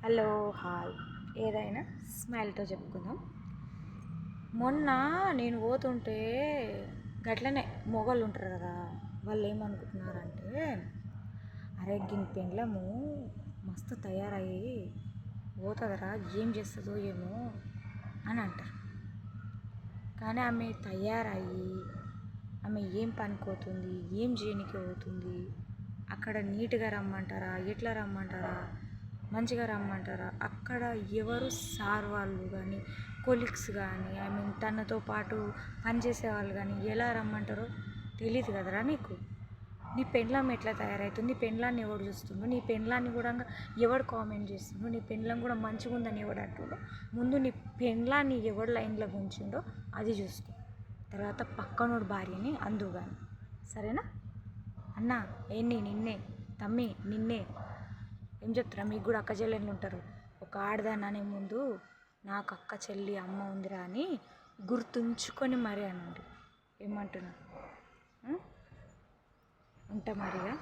Hello, hi. ఏదైనా స్మైల్తో చెప్పుకుందాం. మొన్న నేను పోతుంటే గట్లనే మొగోళ్ళు ఉంటారు కదా, వాళ్ళు ఏమనుకుంటున్నారంటే, అరే గిన్ పెండ్లము మస్తు తయారయ్యి పోతుందరా, ఏం చేస్తుందో ఏమో అని అంటారు. కానీ ఆమె తయారయ్యి ఆమె ఏం పనిపోతుంది, ఏం చేయనికి పోతుంది, అక్కడ నీట్గా రమ్మంటారా, ఎట్లా రమ్మంటారా, మంచిగా రమ్మంటారా, అక్కడ ఎవరు సార్ వాళ్ళు కానీ కొలీగ్స్ కానీ తనతో పాటు పనిచేసే వాళ్ళు కానీ ఎలా రమ్మంటారో తెలియదు కదరా నీకు. నీ పెండ్లం ఎట్లా తయారవుతుంది, నీ పెండ్లాన్ని ఎవడు చూస్తుండో, నీ పెండ్లాన్ని కూడా ఎవడు కామెంట్ చేస్తుండో, నీ పెండ్లం కూడా మంచిగా ఉందని ఎవడు అంటుండో, ముందు నీ పెండ్లాన్ని ఎవడు లైన్లో ఉంచిండో అది చూసుకో. తర్వాత పక్కనోడు భార్యని అందుగాని, సరేనా అన్న? నిన్నే తమ్మి, నిన్నే ఏం చెప్తారా? మీకు కూడా అక్క చెల్లెళ్ళు ఉంటారు. ఒక ఆడదాన్ని అనే ముందు నాకు అక్క చెల్లి అమ్మ ఉందిరా అని గుర్తుంచుకొని మరీ అనండి. ఏమంటున్నా? ఉంటా మరిగా.